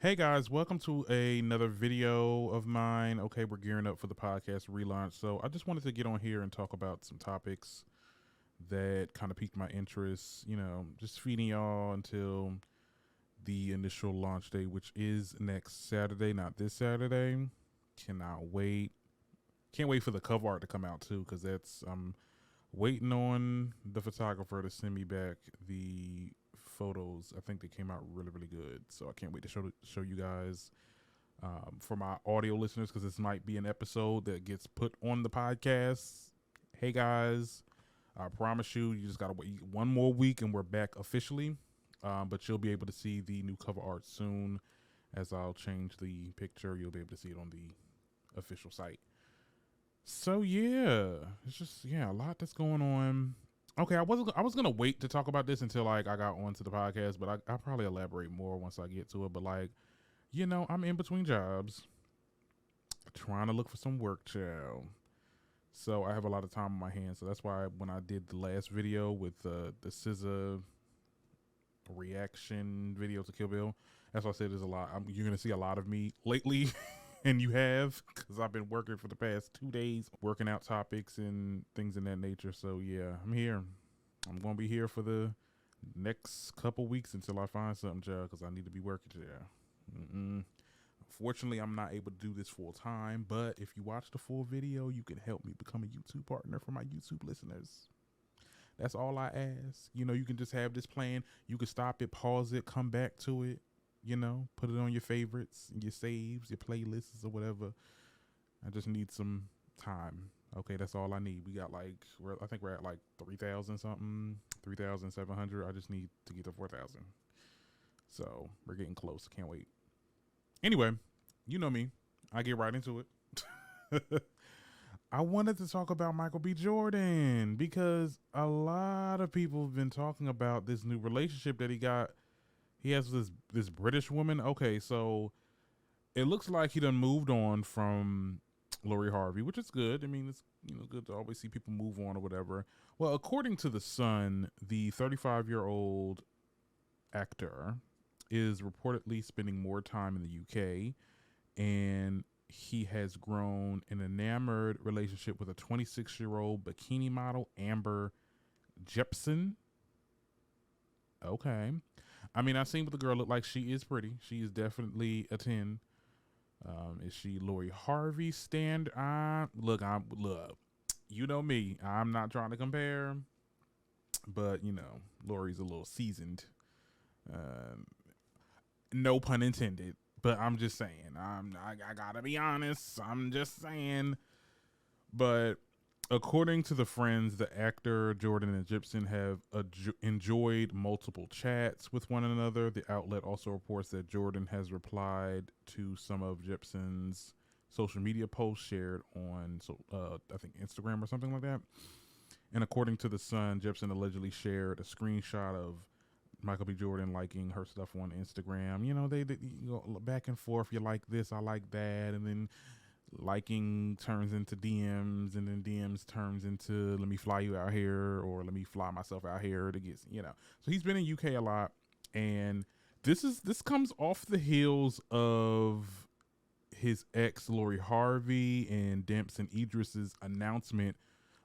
Hey guys, welcome to another video of mine. Okay, we're gearing up for the podcast relaunch. So I just wanted to get on here and talk about some topics that kind of piqued my interest. Just feeding y'all until the initial launch day, which is next Saturday, not this Saturday. Cannot wait. Can't wait for the cover art to come out too, because I'm waiting on the photographer to send me back the photos. I think they came out really, really good. So I can't wait to show you guys. For my audio listeners, because this might be an episode that gets put on the podcast. Hey guys, I promise you just gotta wait one more week and we're back officially. But you'll be able to see the new cover art soon, as I'll change the picture. You'll be able to see it on the official site. So yeah, it's just a lot that's going on. Okay, I was gonna wait to talk about this until I got onto the podcast, but I'll probably elaborate more once I get to it. But I'm in between jobs, trying to look for some work, child. So I have a lot of time on my hands. So that's why when I did the last video with the SZA reaction video to Kill Bill, that's why I said there's a lot. You're gonna see a lot of me lately. And you have, because I've been working for the past 2 days, working out topics and things in that nature. So yeah, I'm here. I'm gonna be here for the next couple weeks until I find something, child, because I need to be working, child. Unfortunately, I'm not able to do this full time, but if you watch the full video, you can help me become a YouTube partner for my YouTube listeners. That's all I ask. You can just have this plan. You can stop it, pause it, come back to it. Put it on your favorites, your saves, your playlists, or whatever. I just need some time. Okay, that's all I need. We got I think we're at 3,000 something, 3,700. I just need to get to 4,000. So we're getting close. Can't wait. Anyway, you know me. I get right into it. I wanted to talk about Michael B. Jordan because a lot of people have been talking about this new relationship that he got. He has this British woman. Okay, so it looks like he done moved on from Lori Harvey, which is good. I mean, it's good to always see people move on or whatever. Well, according to The Sun, the 35-year-old actor is reportedly spending more time in the UK, and he has grown an enamored relationship with a 26-year-old bikini model, Amber Jepson. Okay. I mean, I've seen what the girl look like. She is pretty. She is definitely a 10. Is she Lori Harvey stand? Look, you know me. I'm not trying to compare, but Lori's a little seasoned. No pun intended. But I'm just saying. I gotta be honest. I'm just saying. But according to the Friends, the actor Jordan and Gibson have enjoyed multiple chats with one another. The outlet also reports that Jordan has replied to some of Gibson's social media posts shared on, I think, Instagram or something like that. And according to The Sun, Gibson allegedly shared a screenshot of Michael B. Jordan liking her stuff on Instagram. They go back and forth. You like this, I like that, and then liking turns into DMs, and then DMs turns into let me fly you out here, or let me fly myself out here to get. So he's been in UK a lot, and this comes off the heels of his ex Lori Harvey and Damson Idris's announcement,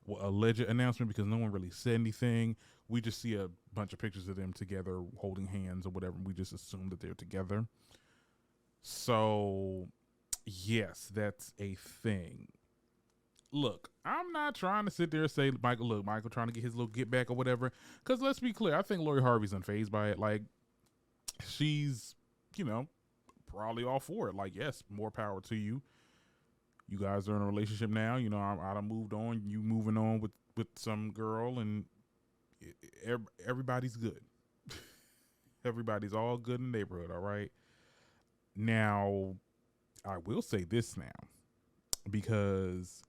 alleged announcement, because no one really said anything. We just see a bunch of pictures of them together holding hands or whatever, and we just assume that they're together. So yes, that's a thing. Look, I'm not trying to sit there and say, Michael trying to get his little get back or whatever. Because let's be clear, I think Lori Harvey's unfazed by it. She's, probably all for it. Yes, more power to you. You guys are in a relationship now. I done moved on. You moving on with some girl, and everybody's good. Everybody's all good in the neighborhood, all right? Now, I will say this now, because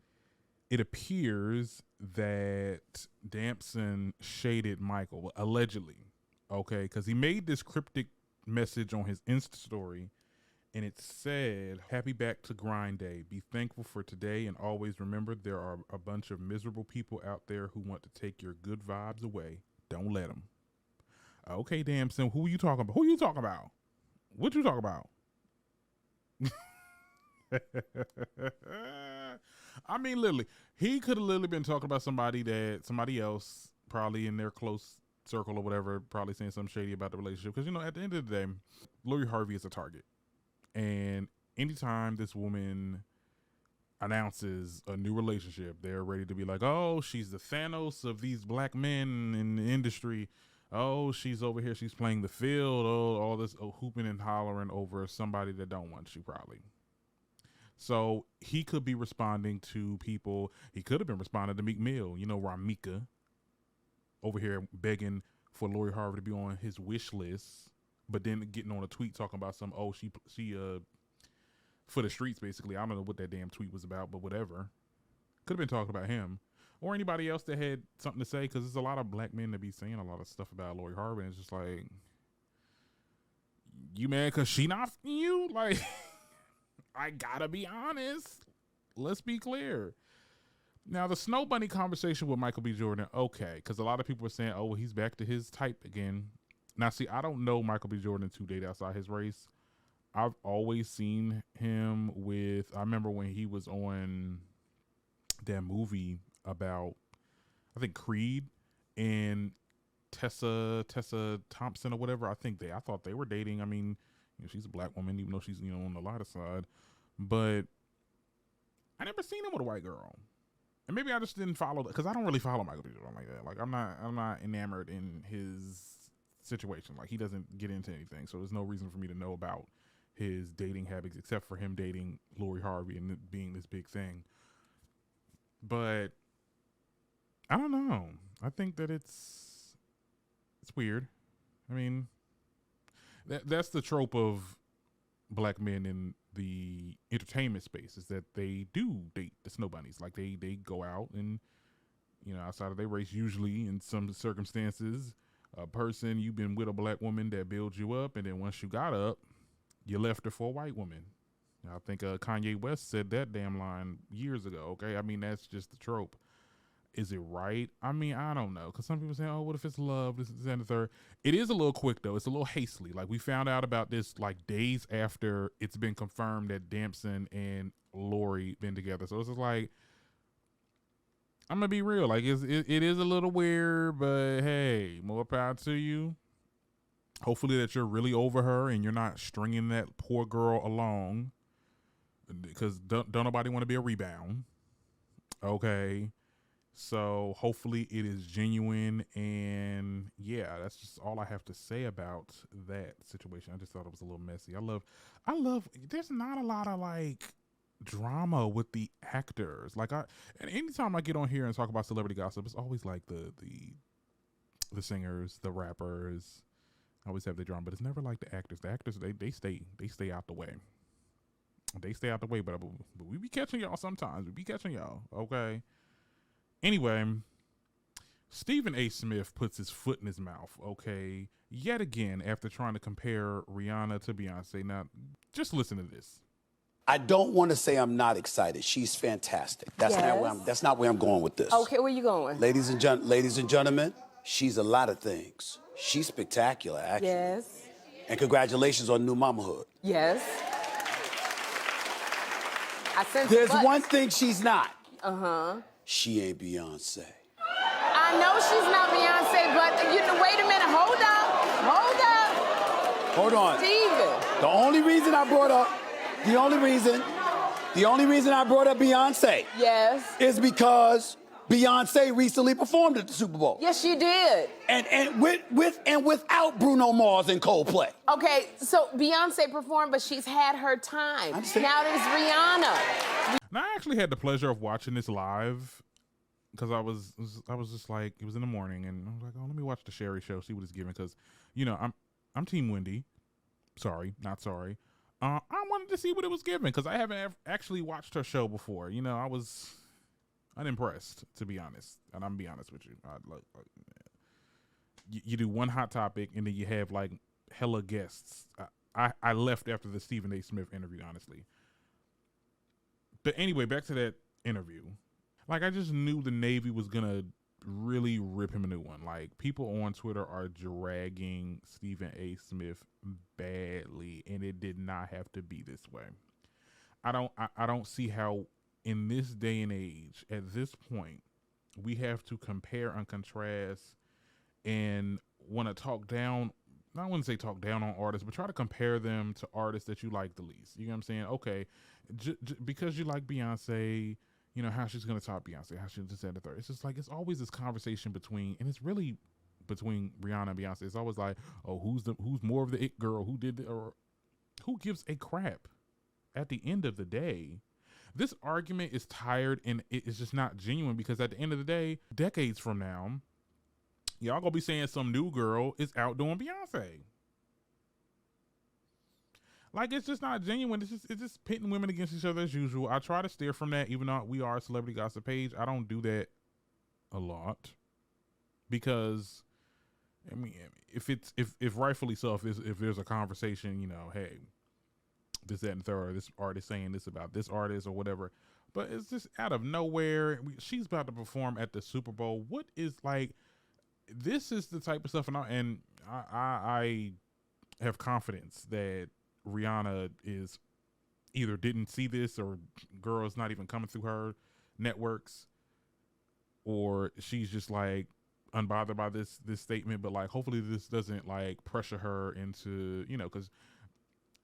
it appears that Damson shaded Michael, allegedly, okay, because he made this cryptic message on his Insta story, and it said, "Happy back to grind day. Be thankful for today, and always remember there are a bunch of miserable people out there who want to take your good vibes away. Don't let them." Okay, Damson, who are you talking about? Who you talking about? What you talking about? I mean, literally, he could have literally been talking about somebody else, probably in their close circle or whatever, probably saying something shady about the relationship. Because, at the end of the day, Lori Harvey is a target. And anytime this woman announces a new relationship, they're ready to be like, oh, she's the Thanos of these black men in the industry. Oh, she's over here, she's playing the field. Oh, all this hooping and hollering over somebody that don't want you, probably. So he could be responding to people. He could have been responding to Meek Mill, Ramika, over here begging for Lori Harvey to be on his wish list, but then getting on a tweet talking about she for the streets, basically. I don't know what that damn tweet was about, but whatever. Could have been talking about him or anybody else that had something to say, because there's a lot of black men that be saying a lot of stuff about Lori Harvey, and it's just like, you mad because she not you? Like, I gotta be honest. Let's be clear. Now, the Snow Bunny conversation with Michael B. Jordan, okay, because a lot of people are saying, oh, well, he's back to his type again. Now, see, I don't know Michael B. Jordan to date outside his race. I've always seen him with, I remember when he was on that movie about, I think, Creed and Tessa Thompson or whatever. I thought they were dating. I mean, she's a black woman, even though she's, on the lighter side. But I never seen him with a white girl. And maybe I just didn't follow that, because I don't really follow Michael B. Jordan like that. Like, I'm not enamored in his situation. Like, he doesn't get into anything, so there's no reason for me to know about his dating habits, except for him dating Lori Harvey and it being this big thing. But I don't know. I think that it's weird. I mean, that's the trope of black men in the entertainment space, is that they do date the snow bunnies. Like, they go out and, outside of their race, usually in some circumstances, a person, you've been with a black woman that builds you up, and then once you got up, you left her for a white woman. I think Kanye West said that damn line years ago. Okay, I mean, that's just the trope. Is it right? I mean, I don't know, because some people say, oh, what if it's love, this and the third. It is a little quick, though. It's a little hastily. Like, we found out about this like days after it's been confirmed that Damson and Lori been together. So it's just like, I'm gonna be real, like, it is a little weird, but hey, more power to you. Hopefully that you're really over her and you're not stringing that poor girl along, because don't nobody want to be a rebound. Okay. So hopefully it is genuine, and yeah, that's just all I have to say about that situation. I just thought it was a little messy. I love, there's not a lot of like drama with the actors. Like, and anytime I get on here and talk about celebrity gossip, it's always like the singers, the rappers, always have their drama, but it's never like the actors. The actors, they stay out the way. They stay out the way, but we be catching y'all sometimes. We be catching y'all, okay? Anyway, Stephen A. Smith puts his foot in his mouth, okay, yet again, after trying to compare Rihanna to Beyonce. Now, just listen to this. I don't want to say I'm not excited. She's fantastic. That's not where I'm going with this. Okay, where you going? Ladies and gentlemen, she's a lot of things. She's spectacular, actually. Yes. And congratulations on new mamahood. Yes. There's one thing she's not. Uh-huh. She ain't Beyonce. I know she's not Beyonce, but wait a minute. Hold up. Hold on. Steven. The only reason I brought up Beyonce. Yes. Is because Beyonce recently performed at the Super Bowl. Yes, she did. And with and without Bruno Mars and Coldplay. Okay, so Beyonce performed, but she's had her time. Now there's Rihanna. Now, I actually had the pleasure of watching this live, because I was just like, it was in the morning, and I was like, oh, let me watch the Sherri Show, see what it's giving, because I'm Team Wendy. Sorry, not sorry. I wanted to see what it was giving, because I haven't actually watched her show before. I was unimpressed, to be honest, and I'm gonna be honest with you. You do one hot topic, and then you have like hella guests. I left after the Stephen A. Smith interview, honestly. But anyway, back to that interview. Like, I just knew the Navy was gonna really rip him a new one. Like, people on Twitter are dragging Stephen A. Smith badly, and it did not have to be this way. I don't see how in this day and age, at this point, we have to compare and contrast and want to talk down. I wouldn't say talk down on artists, but try to compare them to artists that you like the least. You know what I'm saying? Okay, because you like Beyonce, you know how she's gonna top Beyonce, how she just said the third. It's just like it's always this conversation between, and it's really between Rihanna and Beyonce. It's always like, oh, who's more of the it girl? Who did it, or who gives a crap? At the end of the day, this argument is tired and it is just not genuine, because at the end of the day, decades from now, y'all gonna be saying some new girl is outdoing Beyonce. Like, it's just not genuine. It's just pitting women against each other as usual. I try to steer from that, even though we are a celebrity gossip page. I don't do that a lot, because I mean, if rightfully so, if there's a conversation, you know, hey, this, that, and third, this artist saying this about this artist or whatever, but it's just out of nowhere. She's about to perform at the Super Bowl. What is, like, this is the type of stuff, and I have confidence that Rihanna is either didn't see this, or girls not even coming through her networks, or she's just like unbothered by this statement. But like, hopefully this doesn't like pressure her into, you know, because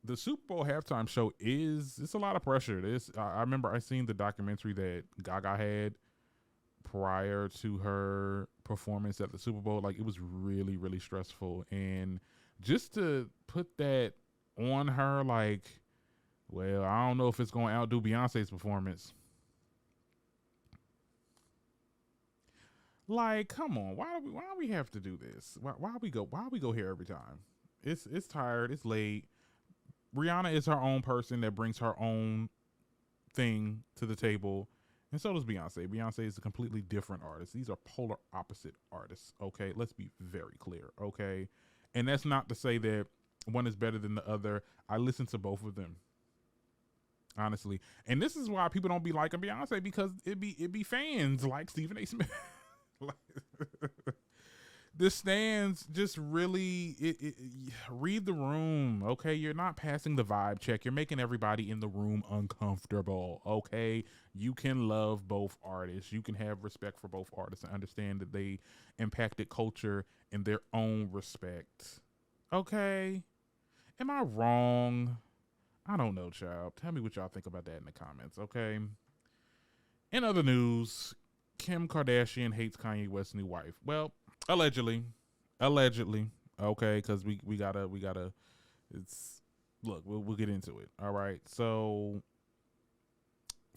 the Super Bowl halftime show it's a lot of pressure. I remember I seen the documentary that Gaga had prior to her performance at the Super Bowl. Like, it was really, really stressful, and just to put that on her, like, well, I don't know if it's going to outdo Beyonce's performance. Like, come on, why do we have to do this? Why we go here every time? It's tired. It's late. Rihanna is her own person that brings her own thing to the table, and so does Beyonce. Beyonce is a completely different artist. These are polar opposite artists. Okay, let's be very clear. Okay, and that's not to say that one is better than the other. I listen to both of them, honestly, and this is why people don't be liking Beyonce, because it be fans like Stephen A. Smith. The stands just really read the room. Okay, you're not passing the vibe check. You're making everybody in the room uncomfortable. Okay, you can love both artists. You can have respect for both artists and understand that they impacted culture in their own respect. Okay, am I wrong? I don't know, child. Tell me what y'all think about that in the comments. Okay. In other news, Kim Kardashian hates Kanye West's new wife. Well, allegedly, okay, because we gotta. It's look, we'll get into it. All right. So,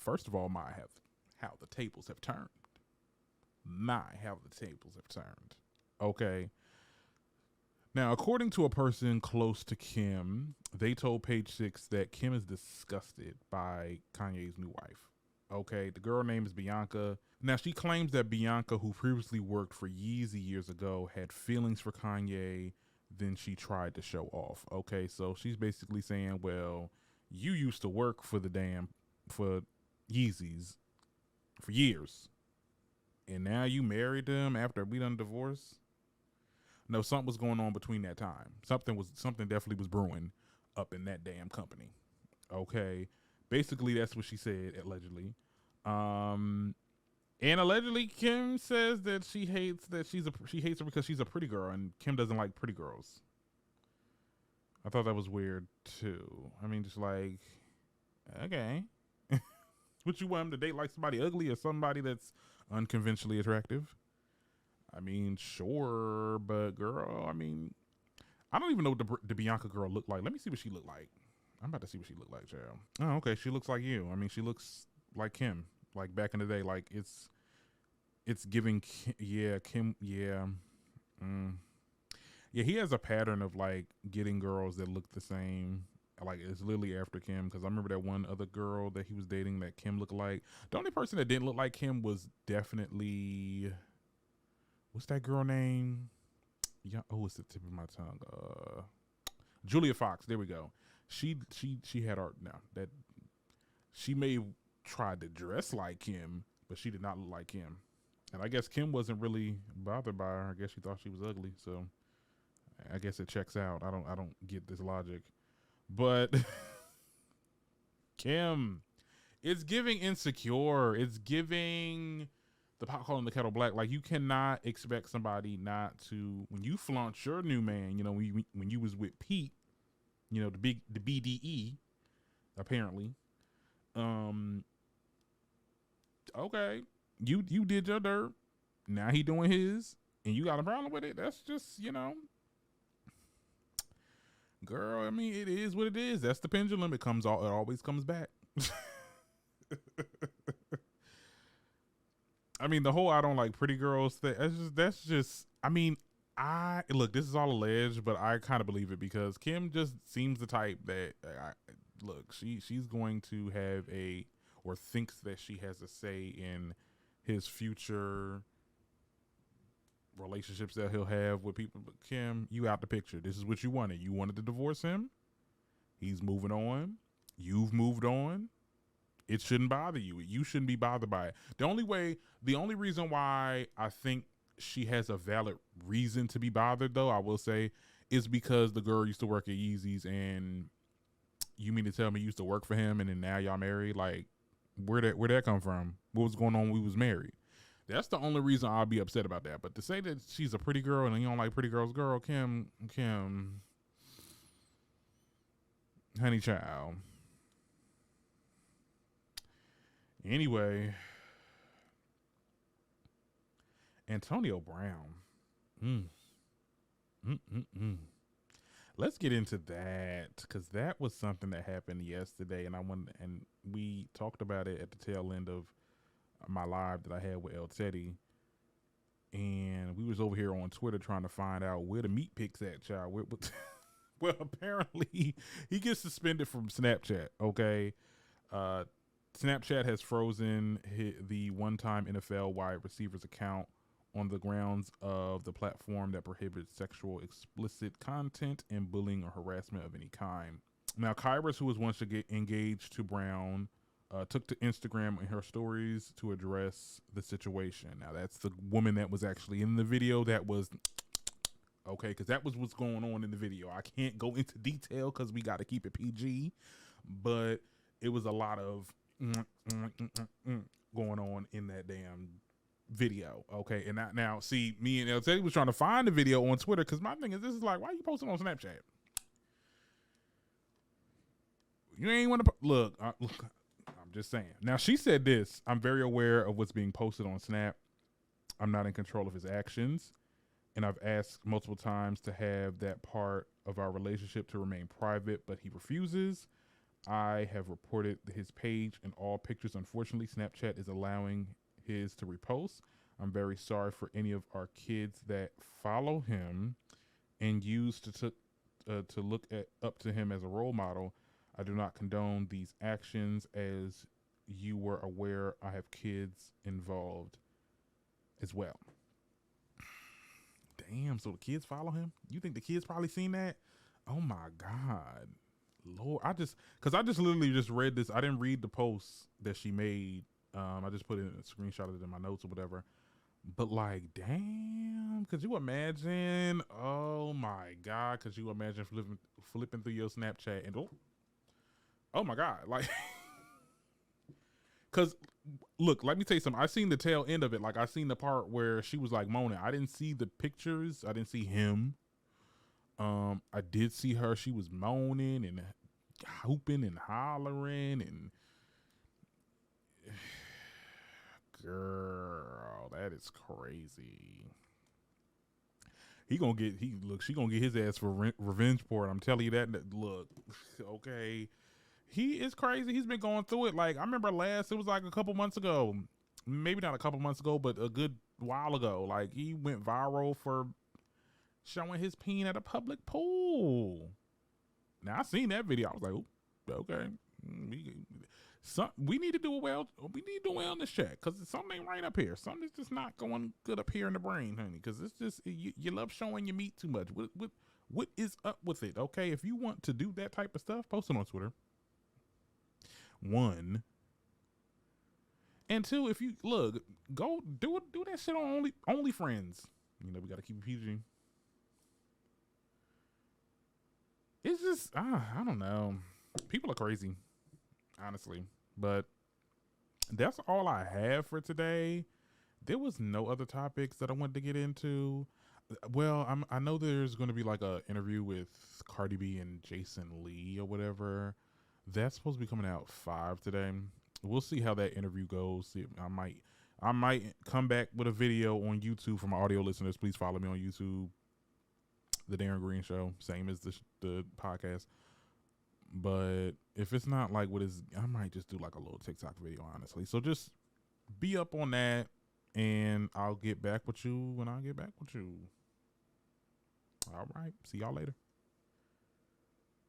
first of all, how the tables have turned. Okay. Now, according to a person close to Kim, they told Page Six that Kim is disgusted by Kanye's new wife. Okay, the girl name is Bianca. Now, she claims that Bianca, who previously worked for Yeezy years ago, had feelings for Kanye, then she tried to show off. Okay, so she's basically saying, well, you used to work for for Yeezys for years, and now you married them after we done divorced. No, something was going on between that time. Something definitely was brewing up in that damn company. Okay. Basically, that's what she said, allegedly. And allegedly, Kim says that she hates her because she's a pretty girl, and Kim doesn't like pretty girls. I thought that was weird too. I mean, just like, okay, would you want him to date like somebody ugly or somebody that's unconventionally attractive? I mean, sure, but girl, I mean, I don't even know what the Bianca girl looked like. Let me see what she looked like. I'm about to see what she looked like, child. Oh, okay. She looks like you. I mean, she looks like Kim, like back in the day. Like it's giving, Kim, yeah. Yeah, he has a pattern of like getting girls that look the same. Like, it's literally after Kim, because I remember that one other girl that he was dating that Kim looked like. The only person that didn't look like Kim was definitely, what's that girl name? Yeah, oh, it's the tip of my tongue. Julia Fox. There we go. She had art now that she may have tried to dress like Kim, but she did not look like Kim. And I guess Kim wasn't really bothered by her. I guess she thought she was ugly. So I guess it checks out. I don't get this logic, but Kim, it's giving insecure. It's giving the pot calling the kettle black. Like, you cannot expect somebody not to, when you flaunt your new man, you know, when you was with Pete, you know, the BDE, apparently. Okay, you did your dirt. Now he doing his, and you got a problem with it. That's just, you know, girl. I mean, it is what it is. That's the pendulum. It always comes back. I mean, the whole "I don't like pretty girls" thing. That's just. I mean, look. This is all alleged, but I kind of believe it because Kim just seems the type that. Look, she's going to have or thinks that she has a say in his future relationships that he'll have with people. But Kim, you out the picture. This is what you wanted. You wanted to divorce him. He's moving on. You've moved on. It shouldn't bother you. You shouldn't be bothered by it. The only reason why I think she has a valid reason to be bothered, though, I will say, is because the girl used to work at Yeezy's, and you mean to tell me you used to work for him and then now y'all married? Like, where'd that come from? What was going on when we was married? That's the only reason I'll be upset about that. But to say that she's a pretty girl and you don't like pretty girls, girl, Kim, honey child. Anyway, Antonio Brown. Let's get into that, because that was something that happened yesterday, and we talked about it at the tail end of my live that I had with El Teddy, and we was over here on Twitter trying to find out where the meat pics at, child. Well, apparently he gets suspended from Snapchat. Okay, Snapchat has frozen the one-time NFL wide receivers account on the grounds of the platform that prohibits sexual explicit content and bullying or harassment of any kind. Now, Kyrus, who was once engaged to Brown, took to Instagram in her stories to address the situation. Now, that's the woman that was actually in the video that was, okay, because that was what's going on in the video. I can't go into detail because we got to keep it PG, but it was a lot of going on in that damn video. Okay, and now see, me and El Teddy was trying to find the video on Twitter, because my thing is, this is like, why are you posting on Snapchat? You ain't want to look. I'm just saying. Now, she said this: I'm very aware of what's being posted on Snap. I'm not in control of his actions, and I've asked multiple times to have that part of our relationship to remain private, but he refuses. I have reported his page and all pictures. Unfortunately, Snapchat is allowing his to repost. I'm very sorry for any of our kids that follow him and use to look up to him as a role model. I do not condone these actions. As you were aware, I have kids involved as well. Damn, so the kids follow him? You think the kids probably seen that? Oh my God. Lord, I just literally just read this. I didn't read the post that she made. I just put it in a screenshot of it in my notes or whatever. But like, damn, could you imagine? Oh my God, could you imagine flipping through your Snapchat and oh my God, like, because look, let me tell you something. I seen the tail end of it. Like, I seen the part where she was like moaning. I didn't see the pictures. I didn't see him. I did see her. She was moaning and hooping and hollering and girl, that is crazy. She gonna get his ass for revenge porn. I'm telling you that. Look, okay, he is crazy. He's been going through it. Like, I remember it was like a couple months ago, maybe not a couple months ago, but a good while ago. Like, he went viral for showing his peen at a public pool. Now, I seen that video. I was like, ooh, okay, we need to do a wellness check, because something ain't right up here. Something's just not going good up here in the brain, honey. Because it's just you love showing your meat too much. What is up with it? Okay, if you want to do that type of stuff, post it on Twitter. 1 and 2, if you go do that shit on OnlyFriends. You know, we got to keep it PG. It's just I don't know. People are crazy. honestly. But that's all I have for today. There was no other topics that I wanted to get into. Well, I know there's going to be like a interview with Cardi B and Jason Lee or whatever. That's supposed to be coming out 5 today. We'll see how that interview goes. See, I might come back with a video on YouTube for my audio listeners. Please follow me on YouTube, The Darren Green Show, same as the podcast. But if it's not like what is, I might just do like a little TikTok video, honestly. So just be up on that, and I'll get back with you when I get back with you. All right. See y'all later.